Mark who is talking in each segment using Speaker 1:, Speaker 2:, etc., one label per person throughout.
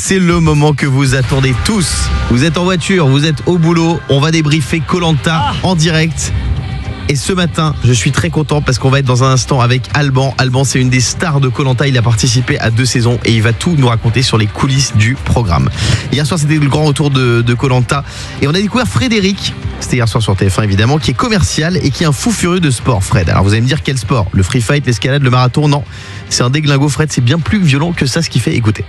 Speaker 1: c'est le moment que vous attendez tous. Vous êtes en voiture, vous êtes au boulot, on va débriefer Koh-Lanta en direct. Et ce matin, je suis très content parce qu'on va être dans un instant avec Alban. Alban, c'est une des stars de Koh-Lanta. Il a participé à 2 saisons et il va tout nous raconter sur les coulisses du programme. Hier soir, c'était le grand retour de Koh-Lanta. Et on a découvert Frédéric, c'était hier soir sur TF1 évidemment, qui est commercial et qui est un fou furieux de sport, Fred. Alors vous allez me dire quel sport? Le free fight, l'escalade, le marathon? Non, c'est un déglingo, Fred. C'est bien plus violent que ça ce qu'il fait. Écoutez.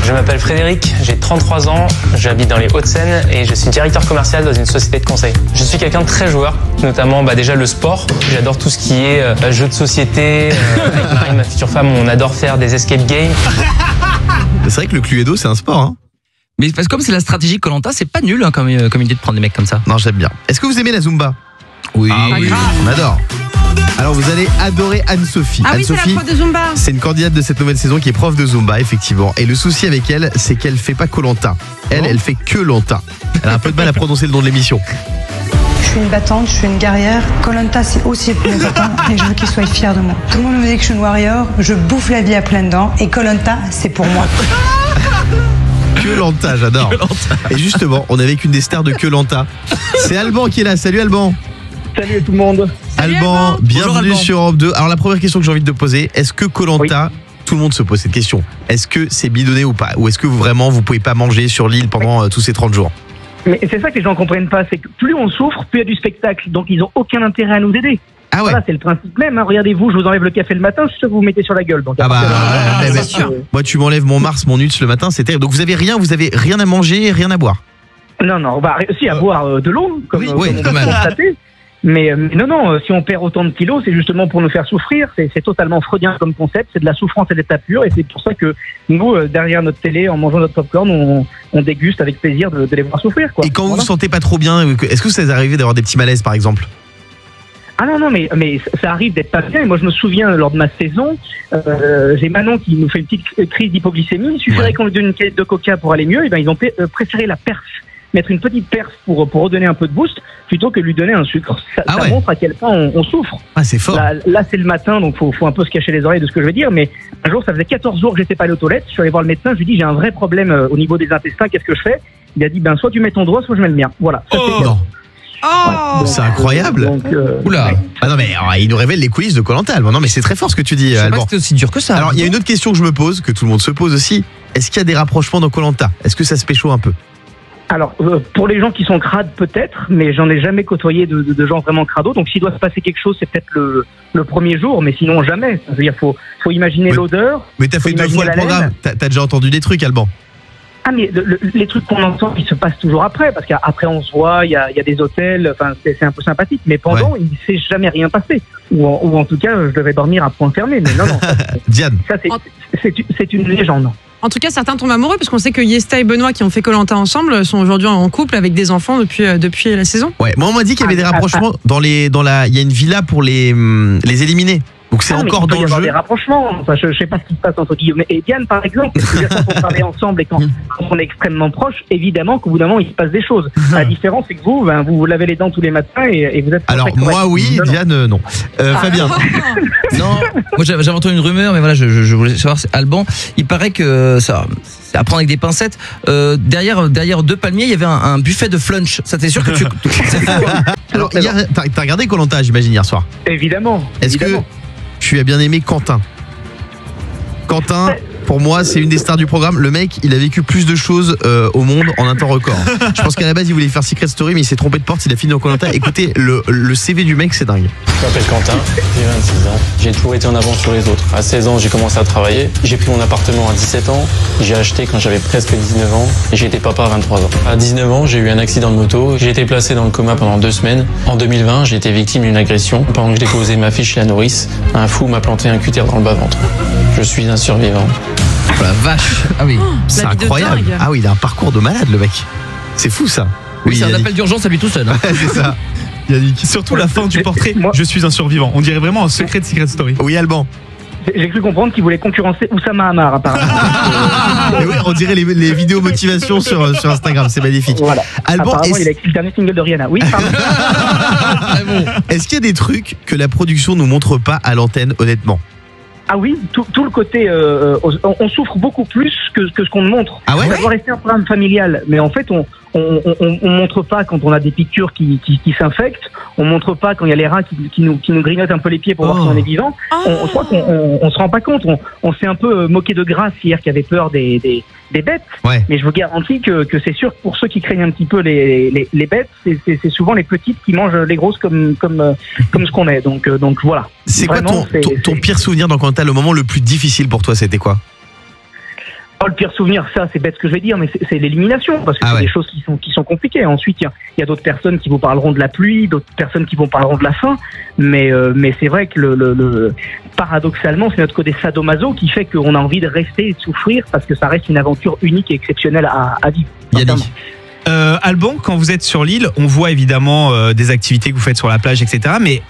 Speaker 2: Je m'appelle Frédéric, j'ai 33 ans, j'habite dans les Hauts-de-Seine et je suis directeur commercial dans une société de conseil. Je suis quelqu'un de très joueur, notamment déjà le sport. J'adore tout ce qui est jeux de société. Avec Marie, ma future femme, on adore faire des escape games.
Speaker 1: C'est vrai que le Cluedo, c'est un sport, hein.
Speaker 3: Mais parce que comme c'est la stratégie Koh-Lanta, c'est pas nul comme idée de prendre des mecs comme ça.
Speaker 1: Non, j'aime bien. Est-ce que vous aimez la Zumba?
Speaker 3: Oui.
Speaker 1: On adore. Alors vous allez adorer Anne-Sophie.
Speaker 4: Ah oui, c'est la prof de Zumba.
Speaker 1: C'est une candidate de cette nouvelle saison qui est prof de Zumba, effectivement. Et le souci avec elle, c'est qu'elle fait pas Koh-Lanta. Elle fait que Lanta. Elle a un peu de mal à prononcer le nom de l'émission.
Speaker 5: Je suis une battante, je suis une guerrière. Koh-Lanta, c'est aussi pour mes copains et je veux qu'ils soient fiers de moi. Tout le monde me dit que je suis une warrior, je bouffe la vie à pleines dents et Koh-Lanta, c'est pour moi.
Speaker 1: Koh-Lanta, j'adore. Et justement, on est avec une des stars de Koh-Lanta. C'est Alban qui est là. Salut Alban.
Speaker 6: Salut tout le monde.
Speaker 1: Alban, bienvenue sur Europe 2. Alors la première question que j'ai envie de te poser, est-ce que Koh-Lanta, tout le monde se pose cette question, est-ce que c'est bidonné ou pas? Ou est-ce que vous pouvez pas manger sur l'île pendant tous ces 30 jours?
Speaker 6: Mais c'est ça que les gens comprennent pas, c'est que plus on souffre, plus il y a du spectacle. Donc ils ont aucun intérêt à nous aider.
Speaker 1: Ah ouais.
Speaker 6: Voilà, c'est le principe même. Hein. Regardez-vous, je vous enlève le café le matin, je suis sûr que vous vous mettez sur la gueule. Donc,
Speaker 1: c'est sûr. Moi tu m'enlèves mon Mars, mon Nuts le matin, c'est terrible. Donc vous avez rien à manger, rien à boire? Non,
Speaker 6: si à boire de l'eau, comme on
Speaker 1: quand
Speaker 6: peut
Speaker 1: même
Speaker 6: constater. Mais non, si on perd autant de kilos, c'est justement pour nous faire souffrir. C'est totalement freudien comme concept, c'est de la souffrance et de l'état pur. Et c'est pour ça que nous, derrière notre télé, en mangeant notre popcorn, on déguste avec plaisir de les voir souffrir. Quoi.
Speaker 1: Et quand vous vous sentez pas trop bien, est-ce que ça vous est arrivé d'avoir des petits malaises par exemple?
Speaker 6: Ah non, mais ça arrive d'être pas bien. Et moi, je me souviens, lors de ma saison, j'ai Manon qui nous fait une petite crise d'hypoglycémie. Il suffirait qu'on lui donne une canette de coca pour aller mieux. Et ben, ils ont préféré la perf. Mettre une petite perf pour redonner un peu de boost plutôt que lui donner un sucre. Ça montre à quel point on souffre.
Speaker 1: Ah, c'est fort.
Speaker 6: Là c'est le matin, donc faut un peu se cacher les oreilles de ce que je vais dire. Mais un jour, ça faisait 14 jours que j'étais pas allé aux toilettes. Je suis allé voir le médecin. Je lui ai dit j'ai un vrai problème au niveau des intestins. Qu'est-ce que je fais? Il a dit soit tu mets ton doigt, soit je mets le mien. Voilà.
Speaker 1: C'est incroyable. Oula. Ah non mais il nous révèle les coulisses de Koh-Lanta. Non mais c'est très fort ce que tu dis.
Speaker 3: Je sais pas que c'était aussi dur que ça.
Speaker 1: Alors il y a une autre question que je me pose, que tout le monde se pose aussi. Est-ce qu'il y a des rapprochements dans Koh-Lanta? Est-ce que ça se pécho un peu?
Speaker 6: Alors, pour les gens qui sont crades, peut-être, mais j'en ai jamais côtoyé de gens vraiment crados. Donc, s'il doit se passer quelque chose, c'est peut-être le premier jour, mais sinon jamais. Je veux dire, faut imaginer l'odeur.
Speaker 1: Mais t'as fait 2 fois le programme. T'as déjà entendu des trucs, Alban? Ah, mais
Speaker 6: les trucs qu'on entend, ils se passent toujours après, parce qu'après on se voit, il y a des hôtels, enfin c'est un peu sympathique. Mais pendant, il ne s'est jamais rien passé. Ou en tout cas, je devais dormir à point fermé. Mais non.
Speaker 1: Diane.
Speaker 6: Ça, c'est une légende.
Speaker 4: En tout cas, certains tombent amoureux parce qu'on sait que Yesta et Benoît qui ont fait Koh-Lanta ensemble sont aujourd'hui en couple avec des enfants depuis la saison.
Speaker 1: Ouais, moi on m'a dit qu'il y avait des rapprochements il y a une villa pour les éliminer. Donc c'est encore dans le jeu. Il peut y avoir
Speaker 6: des rapprochements. Enfin, je sais pas ce qui se passe entre Guillaume et Diane, par exemple. Quand on travaille ensemble et quand on est extrêmement proche, évidemment qu'au bout d'un moment il se passe des choses. La différence, c'est que vous lavez les dents tous les matins et vous êtes.
Speaker 1: Alors moi oui, Diane non. Fabien.
Speaker 3: Non, moi j'avais entendu une rumeur, mais voilà, je voulais savoir. C'est Alban. Il paraît que ça. À prendre avec des pincettes. Derrière 2 palmiers, il y avait un buffet de flunch. Ça t'es sûr que tu.
Speaker 1: Alors hier, t'as regardé Koh-Lanta, j'imagine, hier soir.
Speaker 6: Évidemment.
Speaker 1: Est-ce que tu as bien aimé Quentin? Quentin, pour moi, c'est une des stars du programme. Le mec, il a vécu plus de choses au monde en un temps record. Je pense qu'à la base, il voulait faire Secret Story, mais il s'est trompé de porte. Il a fini dans Koh-Lanta. Écoutez, le CV du mec, c'est dingue.
Speaker 2: Je m'appelle Quentin, j'ai 26 ans. J'ai toujours été en avance sur les autres. À 16 ans, j'ai commencé à travailler. J'ai pris mon appartement à 17 ans. J'ai acheté quand j'avais presque 19 ans. Et j'ai été papa à 23 ans. À 19 ans, j'ai eu un accident de moto. J'ai été placé dans le coma pendant 2 semaines. En 2020, j'ai été victime d'une agression. Pendant que je déposais ma fille chez la nourrice, un fou m'a planté un cutter dans le bas-ventre. Je suis un survivant.
Speaker 1: Oh la vache. Ah oui, c'est incroyable. Ah oui, il a un parcours de malade, le mec. C'est fou ça.
Speaker 3: Oui, c'est un appel d'urgence à lui tout seul. Hein.
Speaker 1: C'est ça.
Speaker 7: Yannick. Surtout la fin du portrait, je suis un survivant. On dirait vraiment un secret de Secret Story.
Speaker 1: Oui, Alban.
Speaker 6: J'ai cru comprendre qu'il voulait concurrencer Oussama Hamar, apparemment.
Speaker 1: Oui, on dirait les vidéos motivation sur Instagram, c'est magnifique.
Speaker 6: Voilà.
Speaker 1: Alban,
Speaker 6: apparemment, il a écrit le dernier single de Rihanna. Oui, pardon.
Speaker 1: Est-ce qu'il y a des trucs que la production nous montre pas à l'antenne, honnêtement?
Speaker 6: Ah oui, tout le côté, on souffre beaucoup plus que ce qu'on montre.
Speaker 1: Ah ouais?
Speaker 6: Ça doit rester un programme familial, mais en fait, on montre pas quand on a des piqûres qui s'infectent, on montre pas quand il y a les rats qui nous grignotent un peu les pieds pour voir si on est vivant. Je crois qu'on se rend pas compte. On s'est un peu moqué de Grasse hier qui avait peur des bêtes, mais je vous garantis que c'est sûr que pour ceux qui craignent un petit peu les bêtes, c'est souvent les petites qui mangent les grosses comme ce qu'on est. Donc voilà.
Speaker 1: C'est quoi ton pire souvenir dans Koh-Lanta, le moment le plus difficile pour toi, c'était quoi?
Speaker 6: Le pire souvenir, ça c'est bête ce que je vais dire, mais c'est l'élimination, parce que c'est des choses qui sont compliquées. Ensuite, il y a d'autres personnes qui vous parleront de la pluie, d'autres personnes qui vous parleront de la faim, mais c'est vrai que paradoxalement, c'est notre côté sadomaso qui fait qu'on a envie de rester et de souffrir, parce que ça reste une aventure unique et exceptionnelle à vivre.
Speaker 1: Yannick.
Speaker 7: Alban, quand vous êtes sur l'île, on voit évidemment des activités que vous faites sur la plage, etc. Mais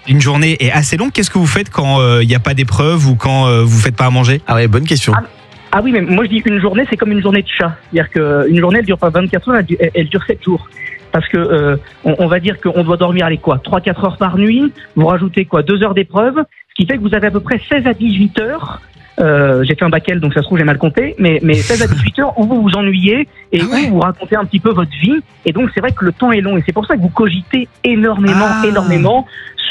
Speaker 7: une journée est assez longue. Qu'est-ce que vous faites quand il n'y a pas d'épreuve ou quand vous ne faites pas à manger?
Speaker 1: Ah ouais, bonne question.
Speaker 6: Ah oui, mais moi je dis une journée, c'est comme une journée de chat. C'est-à-dire qu'une journée, elle dure pas 24 heures, elle dure 7 jours. Parce que on va dire qu'on doit dormir, 3-4 heures par nuit, vous rajoutez 2 heures d'épreuve, ce qui fait que vous avez à peu près 16 à 18 heures. J'ai fait un bac L, donc ça se trouve j'ai mal compté, mais 16 à 18 heures où vous vous ennuyez et où vous racontez un petit peu votre vie. Et donc c'est vrai que le temps est long et c'est pour ça que vous cogitez énormément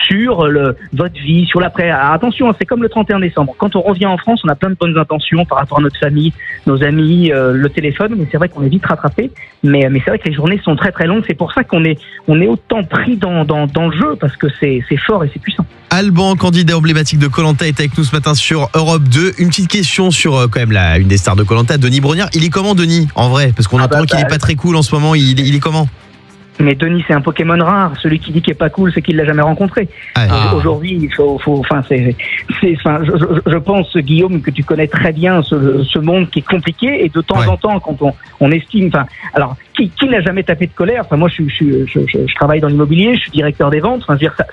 Speaker 6: sur votre vie, sur l'après. Attention, c'est comme le 31 décembre. Quand on revient en France, on a plein de bonnes intentions par rapport à notre famille, nos amis, le téléphone, mais c'est vrai qu'on est vite rattrapé. Mais c'est vrai que les journées sont très très longues. C'est pour ça qu'on est autant pris dans le jeu, parce que c'est fort et c'est puissant.
Speaker 1: Alban, candidat emblématique de Koh-Lanta, est avec nous ce matin sur Europe 2. Une petite question sur quand même une des stars de Koh-Lanta, Denis Brognard. Il est comment, Denis, en vrai? Parce qu'on entend qu'il est pas très cool en ce moment. Il est comment?
Speaker 6: Mais Denis, c'est un Pokémon rare. Celui qui dit qu'il est pas cool, c'est qu'il l'a jamais rencontré. Aujourd'hui, il faut, je pense, Guillaume, que tu connais très bien ce monde qui est compliqué, et de temps en temps, quand on estime, alors, qui n'a jamais tapé de colère? Moi, je travaille dans l'immobilier, je suis directeur des ventes.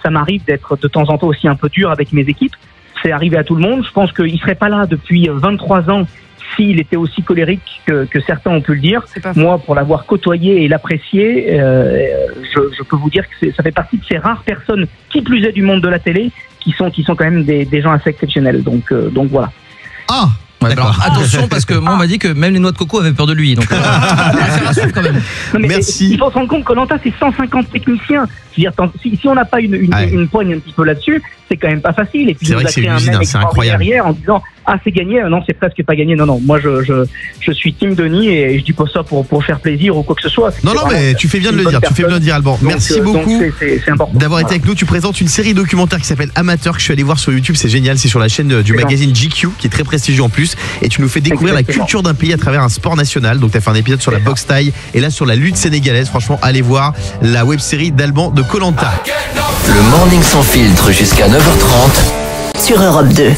Speaker 6: Ça m'arrive d'être de temps en temps aussi un peu dur avec mes équipes. C'est arrivé à tout le monde. Je pense qu'il serait pas là depuis 23 ans s'il était aussi colérique que certains ont pu le dire. Moi, pour l'avoir côtoyé et l'apprécier, je peux vous dire que ça fait partie de ces rares personnes, qui plus est du monde de la télé, qui sont quand même des gens assez exceptionnels. Donc voilà.
Speaker 3: Alors attention, parce que moi on m'a dit que même les noix de coco avaient peur de lui, donc quand même.
Speaker 6: Non, mais
Speaker 1: merci.
Speaker 6: Il faut se rendre compte que Koh-Lanta, c'est 150 techniciens. Je veux dire, si on n'a pas une poigne un petit peu là-dessus, c'est quand même pas facile. Et puis
Speaker 1: c'est vrai que c'est une usine, c'est incroyable.
Speaker 6: Derrière en disant c'est gagné, non, c'est presque pas gagné. Non, moi je suis team Denis, et je dis pas ça pour faire plaisir ou quoi que ce soit.
Speaker 1: Non, mais tu fais bien de le dire. Tu fais bien de dire, Alban. Merci beaucoup d'avoir été avec nous. Tu présentes une série documentaire qui s'appelle Amateur, que je suis allé voir sur YouTube. C'est génial. C'est sur la chaîne du magazine GQ, qui est très prestigieux en plus. Et tu nous fais découvrir la culture d'un pays à travers un sport national. Donc tu as fait un épisode sur la boxe thaï et là sur la lutte sénégalaise. Franchement, allez voir la web-série d'Alban de Koh-Lanta.
Speaker 8: Le morning sans filtre jusqu'à 9h30
Speaker 9: sur Europe 2.